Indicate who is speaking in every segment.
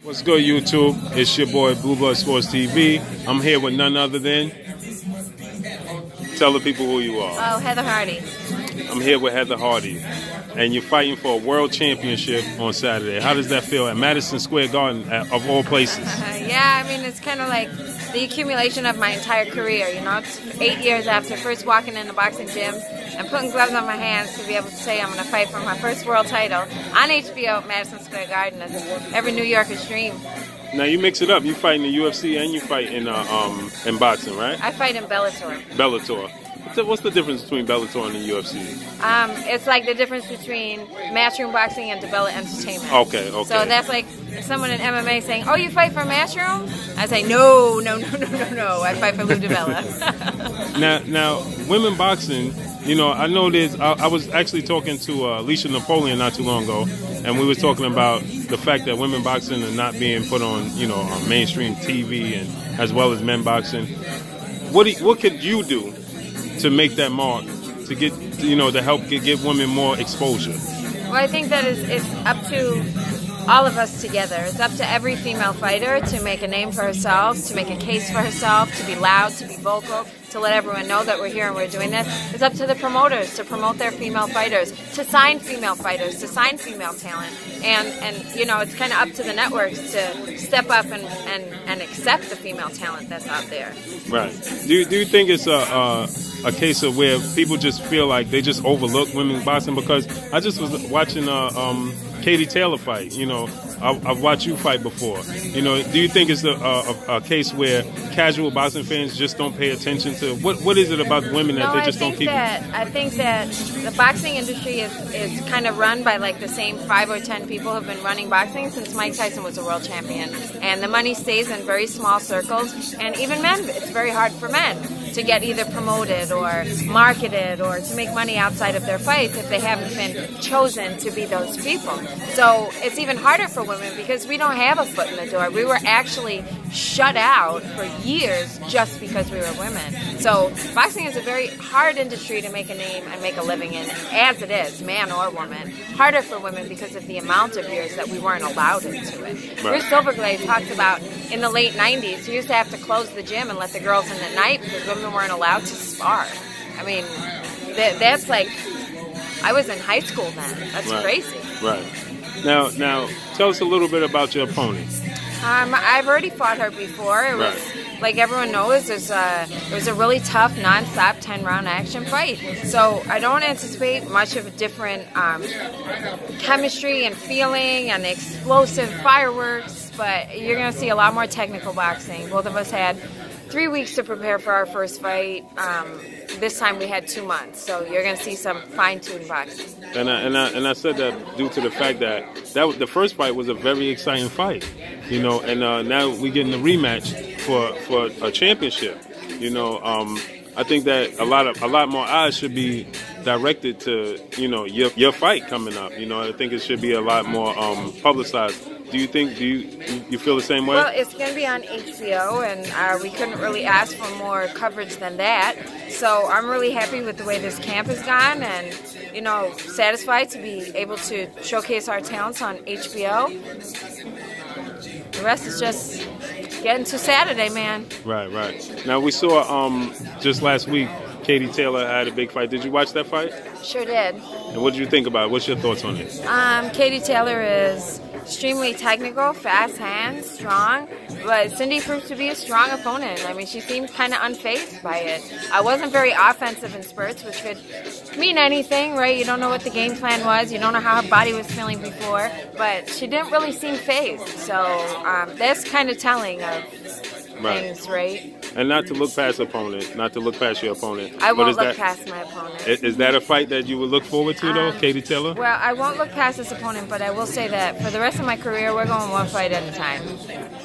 Speaker 1: What's good, YouTube? It's your boy Blue Blood Sports TV. I'm here with none other than... Tell the people who you are.
Speaker 2: Oh, Heather Hardy.
Speaker 1: I'm here with Heather Hardy. And you're fighting for a world championship on Saturday. How does that feel at Madison Square Garden, of all places?
Speaker 2: Yeah, I mean, it's kind of like the accumulation of my entire career. You know, it's 8 years after first walking in the boxing gym and putting gloves on my hands to be able to say I'm going to fight for my first world title on HBO at Madison Square Garden as every New Yorker's dream.
Speaker 1: Now you mix it up. You fight in the UFC and you fight in boxing, right?
Speaker 2: I fight in Bellator.
Speaker 1: Bellator. What's the difference between Bellator and the UFC?
Speaker 2: It's like the difference between Matchroom Boxing and DeBella Entertainment.
Speaker 1: Okay.
Speaker 2: So that's like someone in MMA saying, "Oh, you fight for Matchroom?" I say, "No. I fight for Lou DeBella."
Speaker 1: Now, women boxing. You know, I know there's. I was actually talking to Alicia Napoleon not too long ago, and we were talking about the fact that women boxing are not being put on, on mainstream TV and as well as men boxing. What could you do to make that mark, to get, to help give women more exposure?
Speaker 2: Well, I think that it's up to all of us together. It's up to every female fighter to make a name for herself, to make a case for herself, to be loud, to be vocal, to let everyone know that we're here and we're doing this. It's up to the promoters to promote their female fighters, to sign female fighters, to sign female talent. And it's kind of up to the networks to step up and accept the female talent that's out there.
Speaker 1: Right. Do you think it's a case of where people just feel like they just overlook women's boxing? Because I just was watching Katie Taylor fight. I've watched you fight before. Do you think it's a case where casual boxing fans just don't pay attention to what is it about women that they just don't keep?
Speaker 2: I think that the boxing industry is kind of run by like the same 5 or 10 people who have been running boxing since Mike Tyson was a world champion, and the money stays in very small circles. And even men, it's very hard for men to get either promoted or marketed or to make money outside of their fights if they haven't been chosen to be those people. So it's even harder for women because we don't have a foot in the door. We were actually shut out for years just because we were women. So boxing is a very hard industry to make a name and make a living in, as it is, man or woman. Harder for women because of the amount of years that we weren't allowed into it. Right. Bruce Silverglade talks about in the late 90s, he used to have to close the gym and let the girls in at night because women weren't allowed to spar. I mean, that's like, I was in high school then. That's crazy.
Speaker 1: Right. Now, tell us a little bit about your opponent.
Speaker 2: I've already fought her before. It was, like everyone knows, it was a really tough, non-stop 10-round action fight. So I don't anticipate much of a different chemistry and feeling and explosive fireworks, but you're going to see a lot more technical boxing. Both of us had 3 weeks to prepare for our first fight. This time we had 2 months, so you're going to see some fine-tuned boxing.
Speaker 1: And I said that due to the fact that the first fight was a very exciting fight, and now we're getting a rematch for a championship. I think that a lot more eyes should be directed to your fight coming up. I think it should be a lot more publicized. Do you feel the same way?
Speaker 2: Well, it's going to be on HBO, and we couldn't really ask for more coverage than that. So I'm really happy with the way this camp has gone, and satisfied to be able to showcase our talents on HBO. The rest is just getting to Saturday, man.
Speaker 1: Right. Now we saw just last week, Katie Taylor had a big fight. Did you watch that fight?
Speaker 2: Sure did.
Speaker 1: And what did you think about it? What's your thoughts on it?
Speaker 2: Katie Taylor is extremely technical, fast hands, strong, but Cindy proved to be a strong opponent. I mean, she seemed kind of unfazed by it. I wasn't very offensive in spurts, which could mean anything, right? You don't know what the game plan was. You don't know how her body was feeling before, but she didn't really seem fazed. So that's kind of telling of things, right?
Speaker 1: And not to look past opponent, not to look past your opponent.
Speaker 2: I won't look past my opponent.
Speaker 1: Is that a fight that you would look forward to, though, Katie Taylor?
Speaker 2: Well, I won't look past this opponent, but I will say that for the rest of my career, we're going one fight at a time.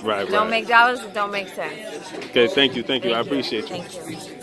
Speaker 1: Right.
Speaker 2: Don't make dollars, it don't make sense.
Speaker 1: Okay, thank you. I appreciate you.
Speaker 2: Thank you.